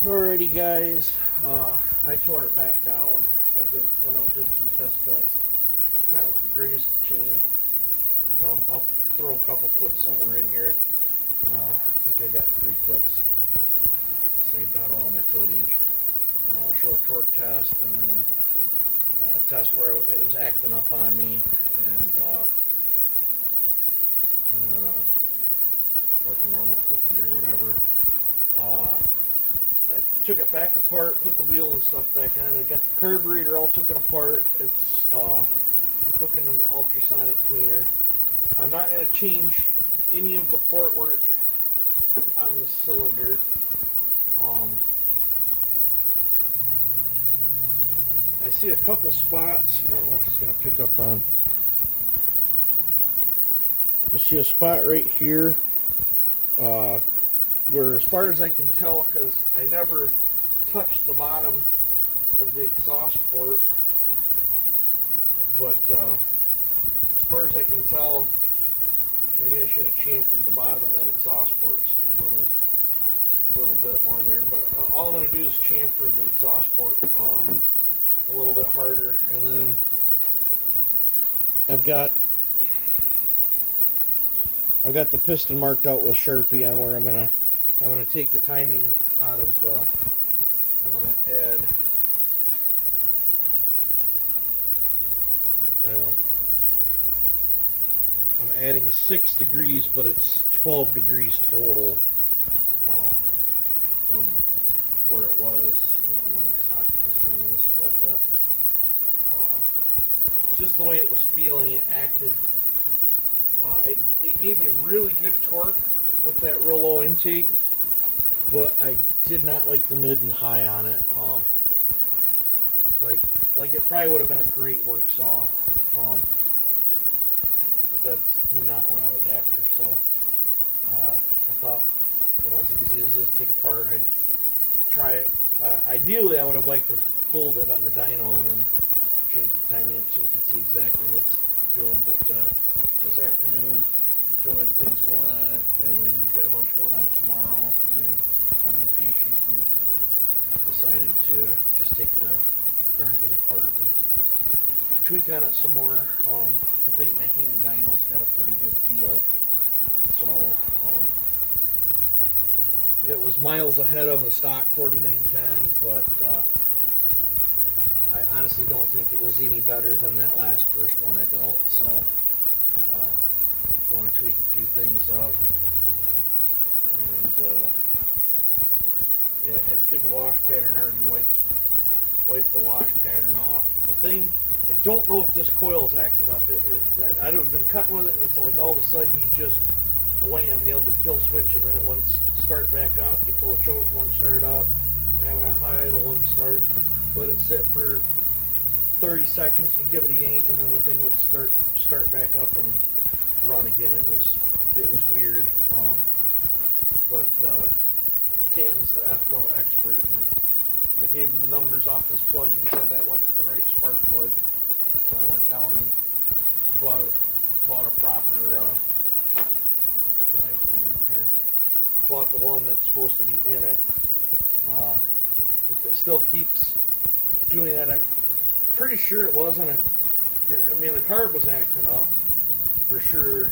Alrighty, guys. I tore it back down. Went out and did some test cuts. Not with the greatest chain. I'll throw a couple clips somewhere in here. I think I got 3 clips. Saved out all my footage. I'll show a torque test and then test where it was acting up on me, and like a normal cookie or whatever. I took it back apart, put the wheel and stuff back on. I got the carburetor all taken apart. It's cooking in the ultrasonic cleaner. I'm not going to change any of the port work on the cylinder. I see a couple spots. I don't know if it's going to pick up on. I see a spot right here where, as far as I can tell, because I never touched the bottom of the exhaust port, but as far as I can tell, maybe I should have chamfered the bottom of that exhaust port just a little bit more there. But all I'm going to do is chamfer the exhaust port a little bit harder, and then I've got the piston marked out with Sharpie on where I'm gonna take the timing out of the. I'm gonna add. Well, I'm adding 6 degrees, but it's 12 degrees total from where it was. I don't know when my stock piston is, but just the way it was feeling, it acted. It gave me really good torque with that real low intake, but I did not like the mid and high on it. Like it probably would have been a great work saw, but that's not what I was after. So I thought, as easy as this, take apart, I'd try it. Ideally, I would have liked to fold it on the dyno and then change the timing up so we could see exactly what's doing, but this afternoon Joe had things going on, and then he's got a bunch going on tomorrow, and I'm impatient and decided to just take the darn thing apart and tweak on it some more. I think my hand dyno's got a pretty good feel, so it was miles ahead of a stock 4910, but I honestly don't think it was any better than that first one I built, so want to tweak a few things up. And yeah, had good wash pattern, already wiped the wash pattern off. The thing, I don't know if this coil's acting up. I'd have been cutting with it, and it's like all of a sudden you just wham, nailed the kill switch, and then it wouldn't start back up. You pull the choke, it wouldn't start up. Have it on high, it wouldn't start. Let it sit for 30 seconds, you give it a yank, and then the thing would start back up and run again. It was weird, but Canton's the FCO expert, and I gave him the numbers off this plug, and he said that wasn't the right spark plug. So I went down and bought a proper bought the one that's supposed to be in it. If it still keeps doing that, I'm pretty sure it wasn't the carb was acting up for sure.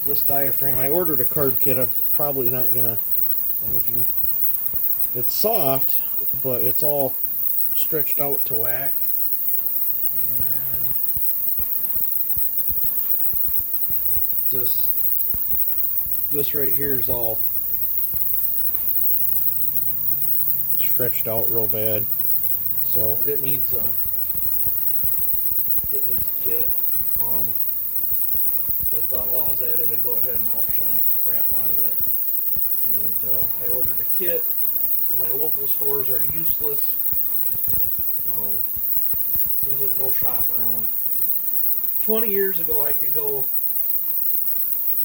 This diaphragm, I ordered a carb kit. I'm probably not gonna. I don't know if you can. It's soft, but it's all stretched out to whack. And this right here is all stretched out real bad, so it needs a kit. But I thought while I was at it, I'd go ahead and ultrasonic the crap out of it. And I ordered a kit. My local stores are useless. Seems like no shop around. 20 years ago, I could go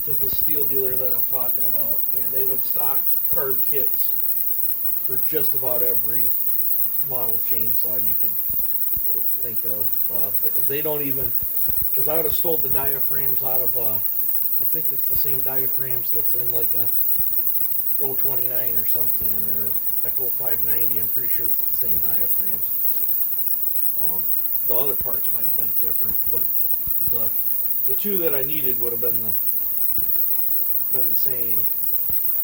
to the steel dealer that I'm talking about, and they would stock carb kits for just about every model chainsaw you could think of. They don't even, because I would have stole the diaphragms out of I think it's the same diaphragms that's in like a 029 or something, or Echo 590. I'm pretty sure it's the same diaphragms. The other parts might have been different, but the two that I needed would have been the same,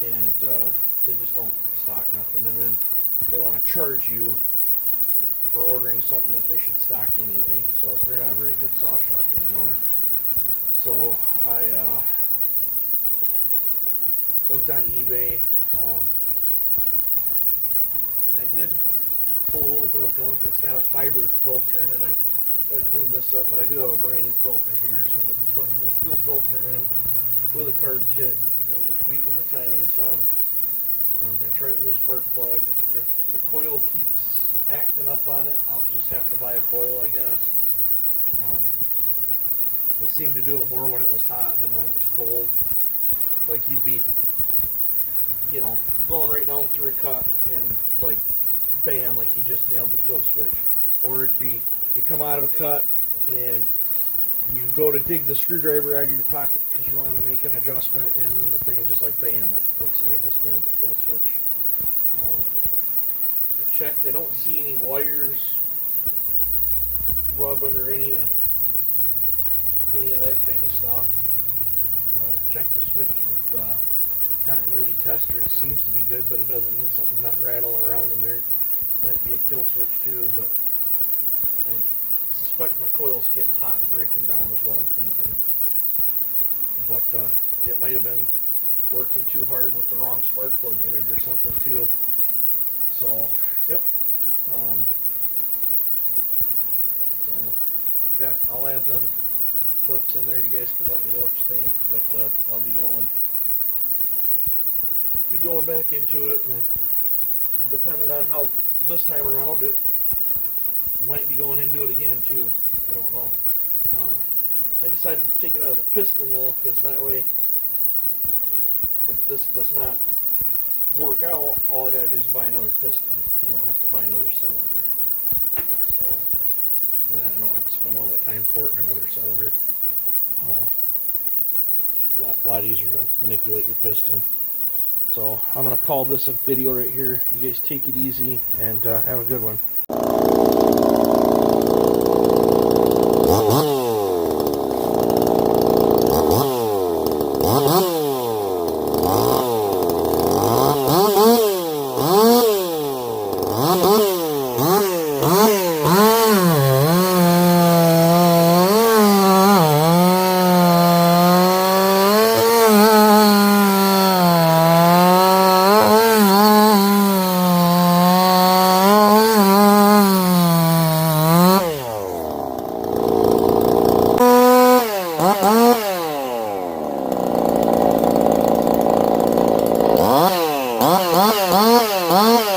and they just don't stock nothing. And then they want to charge you for ordering something that they should stock anyway. So they're not a very good saw shop anymore. So I looked on eBay. I did pull a little bit of gunk. It's got a fiber filter in it. I gotta clean this up, but I do have a brand new filter here, so I'm gonna be putting a new fuel filter in with a carb kit and tweaking the timing some. I'm gonna try a new spark plug. If the coil keeps acting up on it, I'll just have to buy a coil, I guess. It seemed to do it more when it was hot than when it was cold. Like you'd be, going right down through a cut and like, bam, like you just nailed the kill switch. Or it'd be, you come out of a cut and you go to dig the screwdriver out of your pocket because you want to make an adjustment, and then the thing is just like bam, like somebody just nailed the kill switch. I checked, I don't see any wires rubbing or any of that kind of stuff. I checked the switch with the continuity tester. It seems to be good, but it doesn't mean something's not rattling around in there. Might be a kill switch too, but I suspect my coil's getting hot and breaking down is what I'm thinking. But it might have been working too hard with the wrong spark plug in it or something too. So, yep. So, yeah, I'll add them clips in there. You guys can let me know what you think. But I'll be going back into it, and depending on how this time around it might be going into it again too. I don't know. I decided to take it out of the piston though, because that way, if this does not work out, all I gotta do is buy another piston. I don't have to buy another cylinder. So then I don't have to spend all that time porting another cylinder. A lot easier to manipulate your piston. So I'm going to call this a video right here. You guys take it easy and have a good one. Ah!